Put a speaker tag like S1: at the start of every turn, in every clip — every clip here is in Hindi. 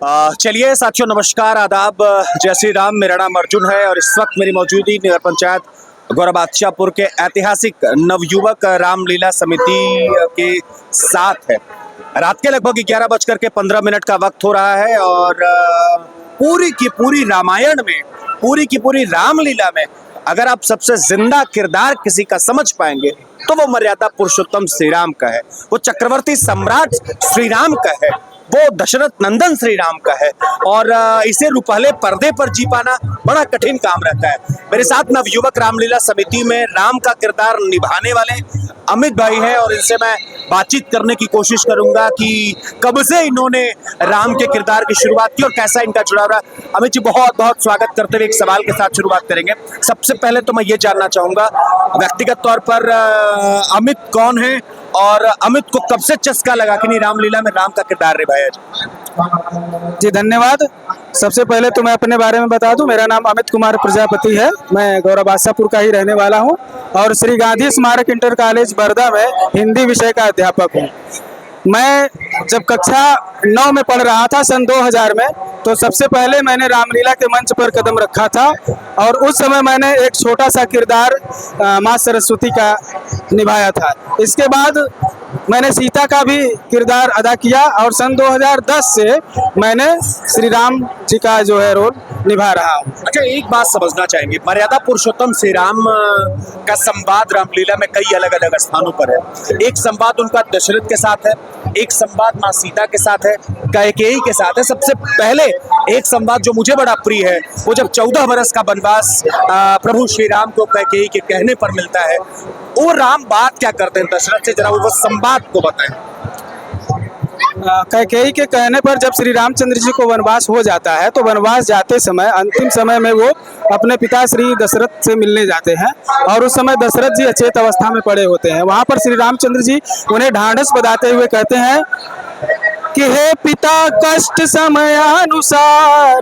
S1: चलिए साथियों, नमस्कार, आदाब, जय श्री राम। मेरा नाम अर्जुन है और इस वक्त मेरी मौजूदगी नगर पंचायत गौरबादशाहपुर के ऐतिहासिक नवयुवक रामलीला समिति के साथ है। रात के लगभग 11:15 का वक्त हो रहा है और पूरी की पूरी रामायण में, पूरी की पूरी रामलीला में अगर आप सबसे जिंदा किरदार किसी का समझ पाएंगे तो वो मर्यादा पुरुषोत्तम श्री राम का है, वो चक्रवर्ती सम्राट श्री राम का है, वो दशरथ नंदन श्री राम का है। और इसे रुपहले पर्दे पर जी पाना बड़ा कठिन काम रहता है। मेरे साथ नवयुवक रामलीला समिति में राम का किरदार निभाने वाले अमित भाई हैं और इनसे मैं बातचीत करने की कोशिश करूंगा कि कब से इन्होंने राम के किरदार की शुरुआत की और कैसा इनका जुड़ाव रहा। अमित जी, बहुत बहुत स्वागत करते हुए एक सवाल के साथ शुरुआत करेंगे। सबसे पहले तो मैं ये जानना चाहूंगा व्यक्तिगत तौर पर अमित कौन है और अमित को कब से चस्का लगा कि नहीं रामलीला में राम का किरदार निभाया जाए?
S2: जी धन्यवाद। सबसे पहले तो मैं अपने बारे में बता दूं, मेरा नाम अमित कुमार प्रजापति है। मैं गौरबादशाहपुर का ही रहने वाला हूं और श्री गांधी स्मारक इंटर कॉलेज बरदा में हिंदी विषय का अध्यापक हूं। मैं जब कक्षा 9 में पढ़ रहा था सन 2000 में, तो सबसे पहले मैंने रामलीला के मंच पर कदम रखा था और उस समय मैंने एक छोटा सा किरदार माँ सरस्वती का निभाया था। इसके बाद मैंने सीता का भी किरदार अदा किया और सन 2010 से मैंने श्री राम जी का जो है रोल निभा रहा हूँ।
S1: अच्छा, एक बात समझना चाहेंगे, मर्यादा पुरुषोत्तम श्री राम का संवाद रामलीला में कई अलग अलग स्थानों पर है। एक संवाद उनका दशरथ के साथ है, एक संवाद माँ सीता के साथ है, कैकेयी के साथ है। सबसे पहले एक संवाद जो मुझे बड़ा प्रिय है, वो जब 14 बरस का वनवास प्रभु श्री राम को कैकेयी के कहने पर मिलता है, वो राम बात क्या करते हैं दशरथ से, जरा वो संवाद को बताएं।
S2: कैकेयी के कहने पर जब श्री रामचंद्र जी को वनवास हो जाता है तो वनवास जाते समय अंतिम समय में वो अपने पिता श्री दशरथ से मिलने जाते हैं और उस समय दशरथ जी अचेत अवस्था में पड़े होते हैं। वहां पर श्री रामचंद्र जी उन्हें ढांढस बधाते हुए कहते हैं कि हे पिता, कष्ट समयानुसार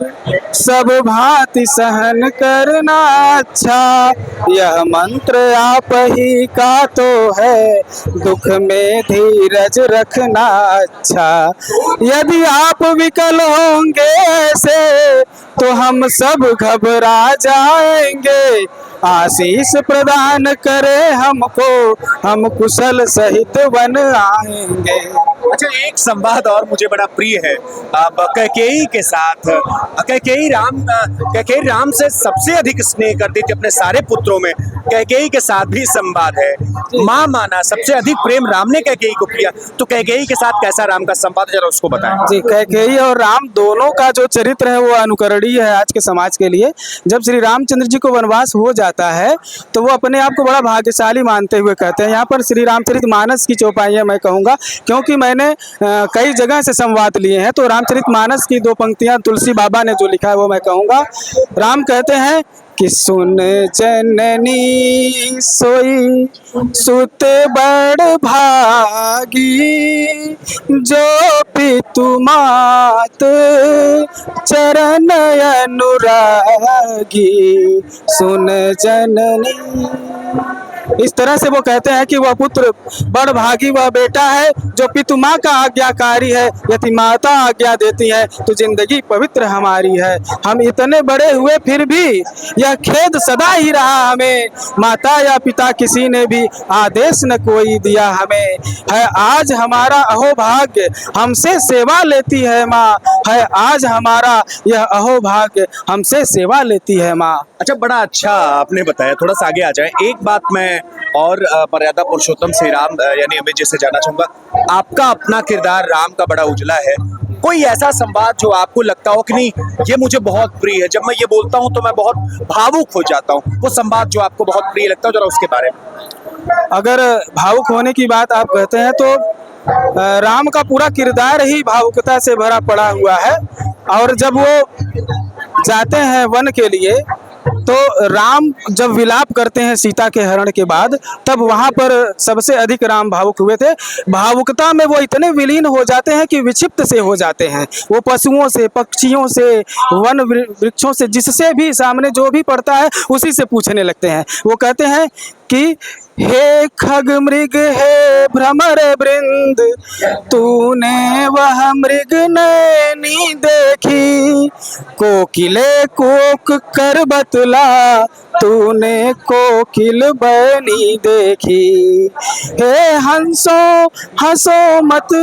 S2: सब भांति सहन करना अच्छा, यह मंत्र आप ही का तो है, दुख में धीरज रखना अच्छा। यदि आप विकल होंगे ऐसे तो हम सब घबरा जाएंगे, आशीष प्रदान करे हमको, हम कुशल सहित वन आएंगे।
S1: अच्छा, एक संवाद और मुझे बड़ा प्रिय है कैकेयी के साथ। कैकेयी राम से सबसे अधिक स्नेह करती थी अपने सारे पुत्रों में। कैकेयी के साथ भी संवाद है, माँ माना, सबसे अधिक प्रेम राम ने कैकेयी को किया। तो कैकेयी के साथ कैसा राम का संवाद, जरा उसको बताएं।
S2: जी, कैकेयी और राम दोनों का जो चरित्र है वो अनुकरणीय है आज के समाज के लिए। जब श्री रामचंद्र जी को वनवास हो जाता है तो वो अपने आप को बड़ा भाग्यशाली मानते हुए कहते हैं। यहाँ पर श्री रामचरितमानस की चौपाइयाँ मैं कहूँगा, क्योंकि मैंने कई जगह से संवाद लिए हैं, तो रामचरितमानस की 2 पंक्तियाँ तुलसी बाबा ने जो लिखा है वो मैं कहूँगा। राम कहते हैं कि सुन जननी सोई सुत बड़ भागी, जो पितु मात चरण अनुरागी, सुन जननी। इस तरह से वो कहते हैं कि वह पुत्र बड़ भागी वह बेटा है जो पितु माँ का आज्ञाकारी है। यदि माता आज्ञा देती है तो जिंदगी पवित्र हमारी है। हम इतने बड़े हुए फिर भी यह खेद सदा ही रहा हमें, माता या पिता किसी ने भी आदेश न कोई दिया हमें। है आज हमारा अहोभाग्य हमसे सेवा लेती है माँ, है आज हमारा यह अहोभाग्य हमसे सेवा लेती है माँ।
S1: अच्छा, बड़ा अच्छा आपने बताया। थोड़ा सा आगे आ जाए। एक बात मैं और मर्यादा पुरुषोत्तम श्री राम यानी अमित जी से जानना चाहूंगा, आपका अपना किरदार राम का बड़ा उजला है। कोई ऐसा संवाद जो आपको लगता हो कि नहीं ये मुझे बहुत प्रिय है, जब मैं ये बोलता हूँ तो मैं बहुत भावुक हो जाता हूँ, वो संवाद जो आपको बहुत प्रिय लगता है, जरा उसके बारे में।
S2: अगर भावुक होने की बात आप कहते हैं तो राम का पूरा किरदार ही भावुकता से भरा पड़ा हुआ है। और जब वो जाते हैं वन के लिए तो राम जब विलाप करते हैं सीता के हरण के बाद, तब वहाँ पर सबसे अधिक राम भावुक हुए थे। भावुकता में वो इतने विलीन हो जाते हैं कि विक्षिप्त से हो जाते हैं। वो पशुओं से, पक्षियों से, वन वृक्षों से, जिससे भी सामने जो भी पड़ता है उसी से पूछने लगते हैं। वो कहते हैं कि हे खग मृग हे भ्रमर वृंद, तूने वह मृग नैनी कोकिले कूक कर बतला तूने कोकिल बनी देखी। हे हंसो हंसो मत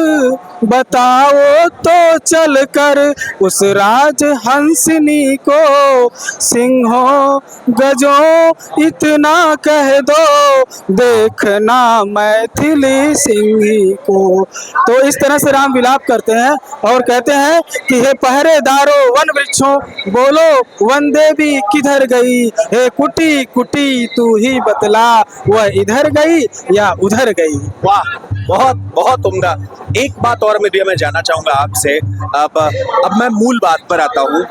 S2: बताओ तो चल कर उस राज हंसनी को, सिंहों गजों इतना कह दो देखना मैथिली सिंही को। तो इस तरह से राम विलाप करते हैं और कहते हैं कि हे पहरेदारों वन वृक्षों बोलो वन देवी किधर गई, हे कुटी कुटी तू ही बतला वह इधर गई या उधर गई।
S1: वाह, बहुत बहुत उम्दा। एक बात और मैं जानना चाहूंगा आपसे। अब मैं मूल बात पर आता हूँ।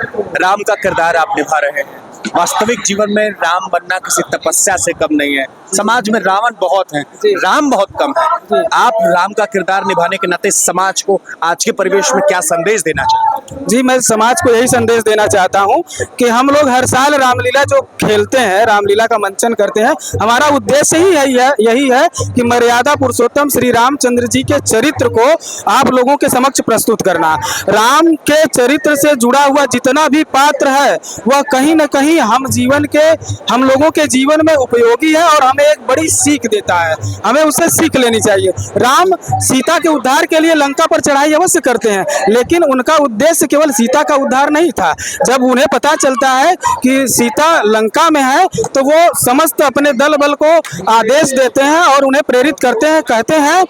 S1: राम का किरदार आप निभा रहे हैं। वास्तविक जीवन में राम बनना किसी तपस्या से कम नहीं है। समाज में रावण बहुत हैं, राम बहुत कम है। आप राम का किरदार निभाने के नाते समाज को आज के परिवेश में क्या संदेश देना चाहते हैं?
S2: जी, मैं समाज को यही संदेश देना चाहता हूँ कि हम लोग हर साल रामलीला जो खेलते हैं, रामलीला का मंचन करते हैं, हमारा उद्देश्य ही यही है कि मर्यादा पुरुषोत्तम श्री रामचंद्र जी के चरित्र को आप लोगों के समक्ष प्रस्तुत करना। राम के चरित्र से जुड़ा हुआ जितना भी पात्र है वह कहीं न कहीं हम लोगों के जीवन में उपयोगी है और हमें एक बड़ी सीख देता है। हमें उससे सीख लेनी चाहिए। राम सीता के उद्धार के लिए लंका पर चढ़ाई अवश्य करते हैं, लेकिन उनका उद्देश्य केवल सीता का उद्धार नहीं था। जब उन्हें पता चलता है कि सीता लंका में है तो वो समस्त अपने दल बल को आदेश देते हैं और उन्हें प्रेरित करते हैं, कहते हैं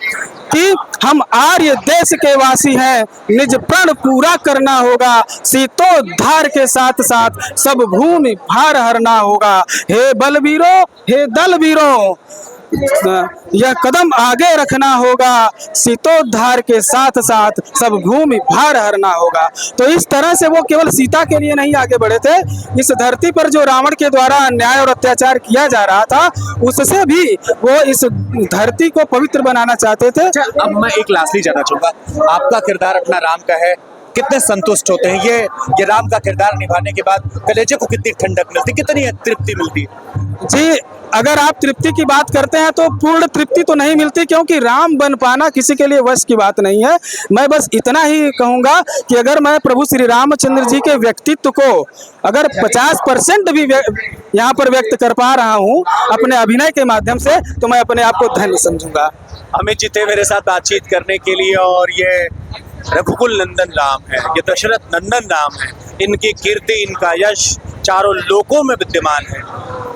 S2: कि हम आर्य देश के वासी हैं, निज प्रण पूरा करना होगा, सीतोद्धार के साथ साथ सब भूमि भार हरना होगा। हे बलवीरों, हे दलवीरों, यह कदम आगे रखना होगा, सीतोद्धार के साथ साथ सब भूमि भार हरना होगा। तो इस तरह से वो केवल सीता के लिए नहीं आगे बढ़े थे, इस धरती पर जो रावण के द्वारा अन्याय और अत्याचार किया जा रहा था उससे भी वो इस धरती को पवित्र बनाना चाहते थे।
S1: अब मैं एक लास्टली जानना चाहूंगा, आपका किरदार अपना राम का है, कितने संतुष्ट होते हैं ये राम का किरदार निभाने के बाद? कलेजे को कितनी ठंडक मिलती, कितनी तृप्ति मिलती?
S2: जी, अगर आप तृप्ति की बात करते हैं तो पूर्ण तृप्ति तो नहीं मिलती, क्योंकि राम बन पाना किसी के लिए वश की बात नहीं है। मैं बस इतना ही कहूँगा कि अगर मैं प्रभु श्री रामचंद्र जी के व्यक्तित्व को अगर 50% भी यहाँ पर व्यक्त कर पा रहा हूँ अपने अभिनय के माध्यम से, तो मैं अपने आप को धन्य समझूंगा।
S1: अमित जी थे मेरे साथ बातचीत करने के लिए, और ये रघुकुल नंदन राम है, ये दशरथ नंदन राम है। इनकी कीर्ति, इनका यश चारों लोकों में विद्यमान है।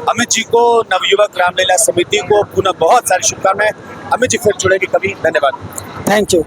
S1: अमित जी को, नवयुवक रामलीला समिति को पुनः बहुत सारी शुभकामनाएं। अमित जी फिर जुड़ेंगे कभी। धन्यवाद।
S2: Thank you.